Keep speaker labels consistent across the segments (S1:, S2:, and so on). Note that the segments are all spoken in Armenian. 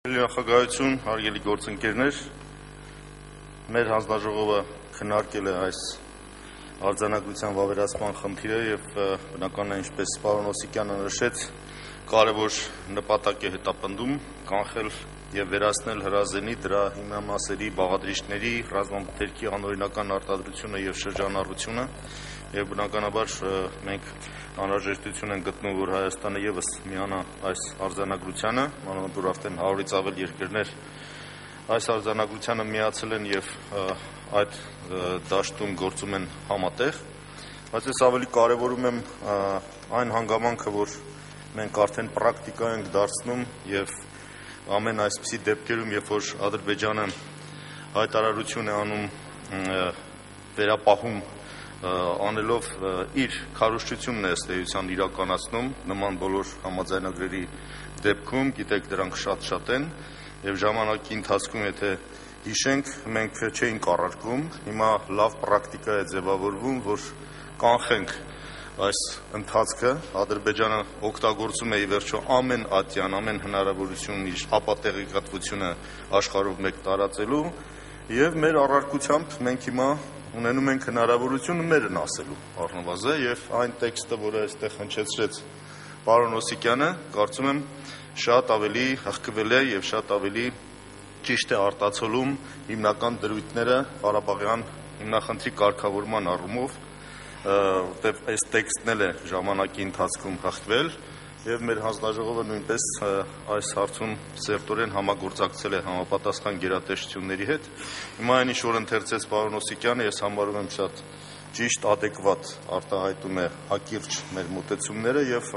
S1: Նախագահություն, հարգելի գործընկերներ, մեր հանձնաժողովը քննարկել է այս արձանագրության վավերացման խնդիրը եւ բնական է, ինչպես պարոն Օսիկյանը նշեց, կարևոր նպատակ է հետապնդում կանխել եւ վերացնել հրազենի դրա հիմնամասերի բաղադրիչների ռազմամթերքի անօրինական արտադրությունը եւ շրջանառությունը եւ բնականաբար մենք անհրաժեշտություն են գտնում, որ Հայաստանը եւս միանա այս արձանագրությանը, մանավանդ որ արդեն 100-ից ավել երկրներ այս արձանագրությանը միացել են եւ այդ դաշտում գործում են համատեղ, բայց ես ավելի կարևորում եմ այն հանգամանքը, որ մենք արդեն պրակտիկա ենք դարձնում եւ ամեն այսպիսի դեպքերում, երբ որ Ադրբեջանը հայտարարություն է անում վերապահում անելով իր քարոզչությունն է ըստ էության իրականացնում նման բոլոր համաձայնագրերի դեպքում, գիտեք դրանք շատ են եւ ժամանակի ընթացքում եթե հիշենք մենք չէինք առարկում, հիմա լավ պրակտիկա է ձևավորվում, որ կանխենք այս ընթացքը, Ադրբեջանը օգտագործում է ի վերջո ամեն ատյան, ամեն հնարավորություն իր ապատեղեկատվությունը աշխարհով մեկ տարածելու եւ մեր առարկությամբ մենք հիմա ունենում ենք հնարավորություն մերն ասելու առնվազն եւ այն տեքստը, որը այստեղ հնչեցրեց պարոն Օսիկյանը, կարծում եմ շատ ավելի հղկվել է եւ շատ ավելի ճիշտ է արտացոլում հիմնական դրույթները Ղարաբաղյան հիմնախնդրի կարգավորման առումով, որտեղ այս տեքստն էլ է ժամանակի ընթացքում հղկվել եւ մեր հանձնաժողովը նույնպես այս հարցում սերտորեն համագործակցել է համապատասխան գերատեսչությունների հետ։ Հիմա այն ինչ որ ընթերցեց պարոն Օսիկյանը, ես համարում եմ շատ ճիշտ, adekvat արտահայտում է հակիրճ մեր մոտեցումները եւ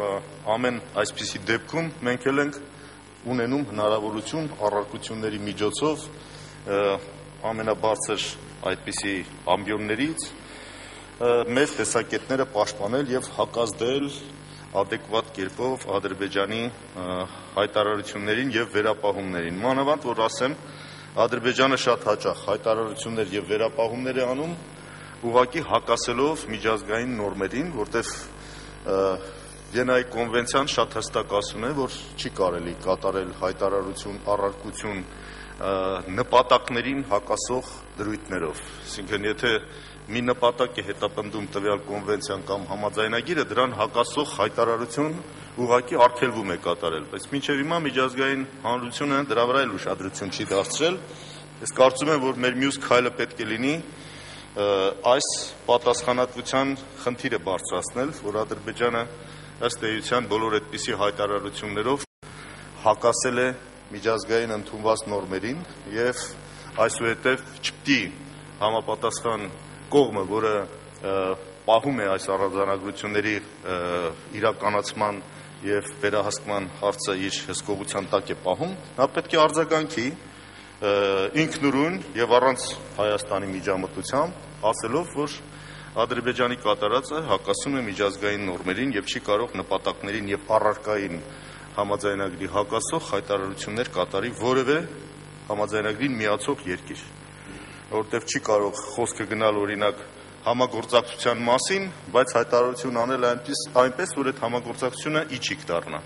S1: ամեն այսպիսի դեպքում մենք էլ ենք ունենում հնարավորություն առարկությունների միջոցով ամենաբարձր այդպիսի ամբիոններից մեր տեսակետները պաշտպանել եւ հակազդել adekvat կերպով Ադրբեջանի հայտարարություններին եւ վերապահումներին։ Մանավանդ որ ասեմ, Ադրբեջանը շատ հաճախ հայտարարություններ եւ վերապահումներ է անում, ուղղակի հակասելով միջազգային նորմերին, որտեղ Վիեննայի կոնվենցիան շատ հստակ ասում է, որ չի կարելի կատարել հայտարարություն, առարկություն նպատակներին հակասող դրույթներով։ Այսինքն, եթե մի նպատակ է հետապնդում տվյալ կոնվենցիան կամ համաձայնագիրը, դրան հակասող հայտարարություն ուղղակի արգելվում է կատարել, բայց մինչև հիմա միջազգային հանրությունը դրա վրա էլ ուշադրություն չի դարձրել։ Ես կարծում եմ, որ մեր մյուս քայլը պետք է լինի այս պատասխանատվության խնդիրը բարձրացնել, որ Ադրբեջանը ըստ էության բոլոր այդպիսի հայտարարություններով հակասել է միջազգային ընդունված նորմերին եւ այսուհետեւ չպետք է համապատասխան կողմը, որը պահում է այս արձանագրությունների իրականացման եւ վերահսկման հարցը իր հսկողության տակ է պահում, նա պետք է արձագանքի ինքնուրույն եւ առանց Հայաստանի միջամտությամբ, ասելով, որ Ադրբեջանի կատարածը հակասում է միջազգային նորմերին եւ չի կարող նպատակներին եւ առարկային համաձայնագրի հակասող հայտարարություններ կատարի որևէ համաձայնագրին միացող երկիր, որտեղ չի կարող խոսքը գնալ օրինակ համագործակցության մասին, բայց հայտարարություն անել այնպես, որ այդ համագործակցությունը իջիկ դառնա։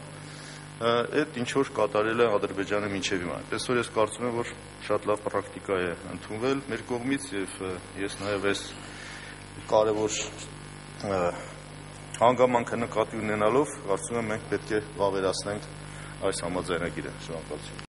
S1: Այդ ինչ որ կատարել է Ադրբեջանը մինչև հիմա։ Այսպես որ ես կարծում եմ, որ շատ լավ պրակտիկա է ընդունվել մեր կողմից եւ ես նաեւ այս կարևոր հանգամանքը նկատի ունենալով կարծում եմ մենք պետք է վավերացնենք այս համաձայնագիրը։ Շնորհակալություն։